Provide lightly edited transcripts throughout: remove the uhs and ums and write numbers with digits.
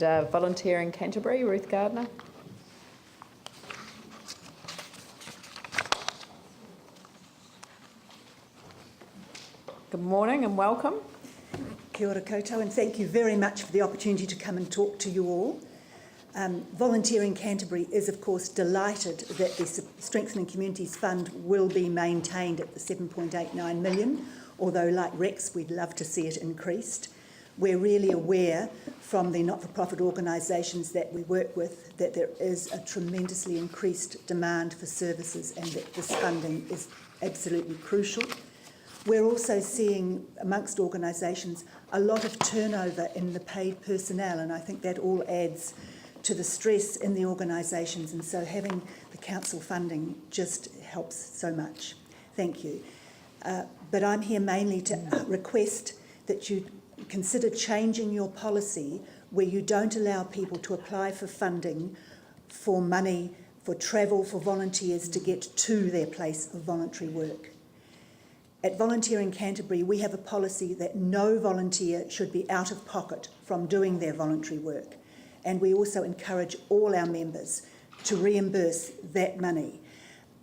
Volunteer in Canterbury, Ruth Gardner. Good morning and welcome. Kia ora koutou, and thank you very much for the opportunity to come and talk to you all. Volunteer in Canterbury is of course delighted that the Strengthening Communities Fund will be maintained at the 7.89 million, although like Rex we'd love to see it increased. We're really aware from the not-for-profit organisations that we work with that there is a tremendously increased demand for services and that this funding is absolutely crucial. We're also seeing amongst organisations a lot of turnover in the paid personnel, and I think that all adds to the stress in the organisations, and so having the council funding just helps so much. Thank you. But I'm here mainly to request that you consider changing your policy where you don't allow people to apply for funding for money, for travel, for volunteers to get to their place of voluntary work. At Volunteer in Canterbury, we have a policy that no volunteer should be out of pocket from doing their voluntary work. And we also encourage all our members to reimburse that money.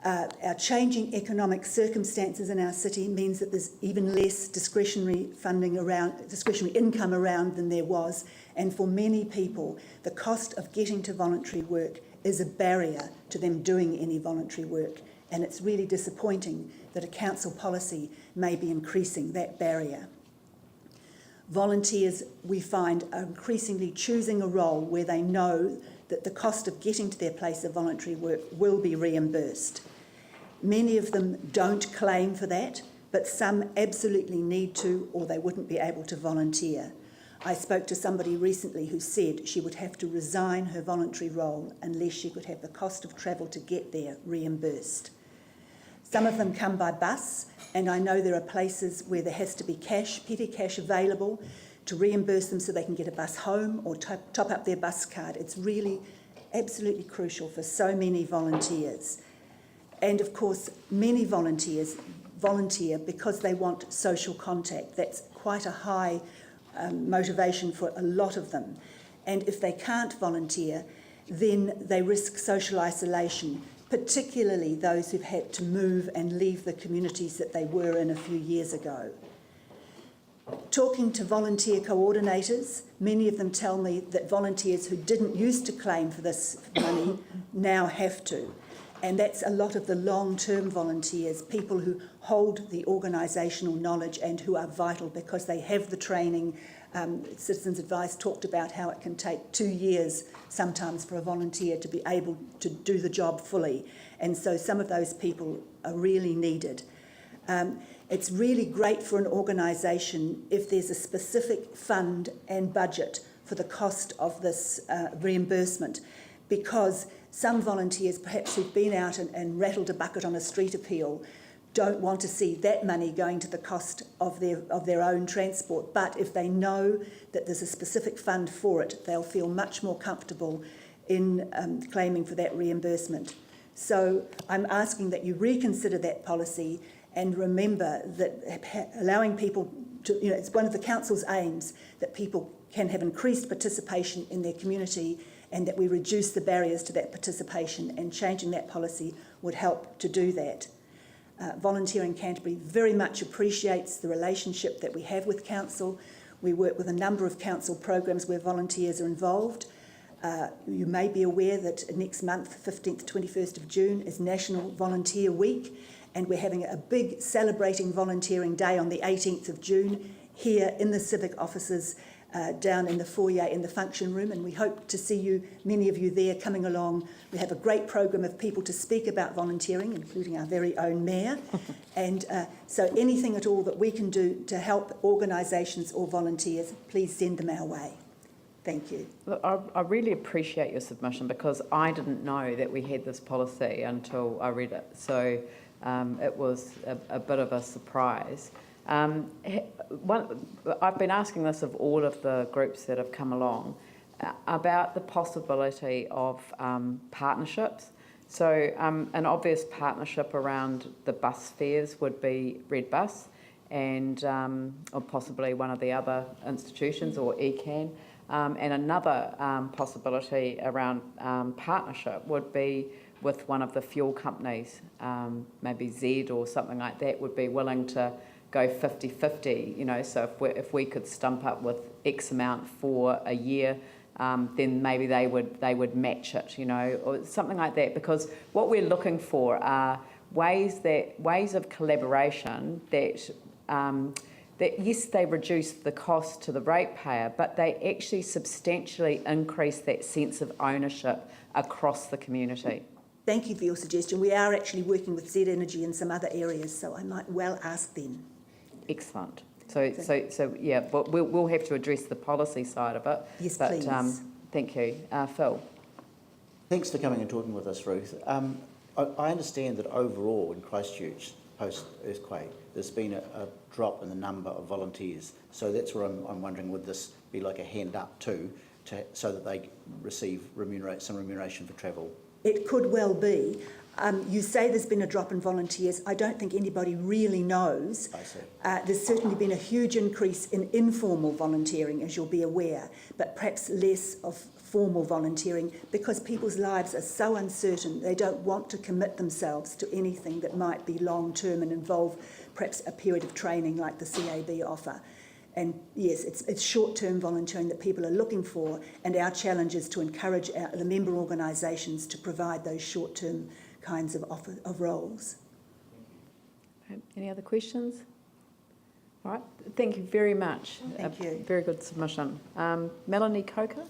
Our changing economic circumstances in our city means that there's even less discretionary income around than there was. And for many people, the cost of getting to voluntary work is a barrier to them doing any voluntary work. And it's really disappointing that a council policy may be increasing that barrier. Volunteers, we find, are increasingly choosing a role where they know that the cost of getting to their place of voluntary work will be reimbursed. Many of them don't claim for that, but some absolutely need to, or they wouldn't be able to volunteer. I spoke to somebody recently who said she would have to resign her voluntary role unless she could have the cost of travel to get there reimbursed. Some of them come by bus, and I know there are places where there has to be cash, petty cash available to reimburse them so they can get a bus home or top up their bus card. It's really absolutely crucial for so many volunteers. And of course, many volunteers volunteer because they want social contact. That's quite a high motivation for a lot of them. And if they can't volunteer, then they risk social isolation, particularly those who've had to move and leave the communities that they were in a few years ago. Talking to volunteer coordinators, many of them tell me that volunteers who didn't used to claim for this money now have to. And that's a lot of the long-term volunteers, people who hold the organisational knowledge and who are vital because they have the training. Citizens Advice talked about how it can take 2 years sometimes for a volunteer to be able to do the job fully. And so some of those people are really needed. It's really great for an organisation if there's a specific fund and budget for the cost of this reimbursement, because some volunteers, perhaps who've been out and rattled a bucket on a street appeal, don't want to see that money going to the cost of their own transport. But if they know that there's a specific fund for it, they'll feel much more comfortable in claiming for that reimbursement. So I'm asking that you reconsider that policy and remember that allowing people to, it's one of the council's aims that people can have increased participation in their community, and that we reduce the barriers to that participation, and changing that policy would help to do that. Volunteer in Canterbury very much appreciates the relationship that we have with council. We work with a number of council programs where volunteers are involved. You may be aware that next month, 15th to 21st of June, is National Volunteer Week, and we're having a big celebrating volunteering day on the 18th of June here in the civic offices down in the foyer in the function room, and we hope to see you, many of you there coming along. We have a great program of people to speak about volunteering, including our very own mayor. And so anything at all that we can do to help organisations or volunteers, please send them our way. Thank you. Look, I really appreciate your submission, because I didn't know that we had this policy until I read it. So it was a bit of a surprise. I've been asking this of all of the groups that have come along about the possibility of partnerships. So an obvious partnership around the bus fares would be Red Bus and or possibly one of the other institutions, or ECAN. And another possibility around partnership would be with one of the fuel companies, maybe Z or something like that, would be willing to go 50-50, you know, so if we could stump up with X amount for a year, then maybe they would match it, you know, or something like that, because what we're looking for are ways of collaboration that yes, they reduce the cost to the ratepayer, but they actually substantially increase that sense of ownership across the community. Thank you for your suggestion. We are actually working with Z Energy in some other areas, so I might well ask them. Excellent. So yeah, but we'll have to address the policy side of it. Yes, but, please. Thank you. Phil. Thanks for coming and talking with us, Ruth. I understand that overall in Christchurch, post-earthquake, there's been a drop in the number of volunteers. So that's where I'm wondering, would this be like a hand up too, so that they receive some remuneration for travel? It could well be. You say there's been a drop in volunteers. I don't think anybody really knows. I see. There's certainly been a huge increase in informal volunteering, as you'll be aware, but perhaps less of formal volunteering because people's lives are so uncertain. They don't want to commit themselves to anything that might be long-term and involve perhaps a period of training like the CAB offer. And yes, it's short-term volunteering that people are looking for, and our challenge is to encourage the member organisations to provide those short-term kinds of roles. Okay. Any other questions? All right. Thank you very much. Thank you. Very good submission. Melanie Coker.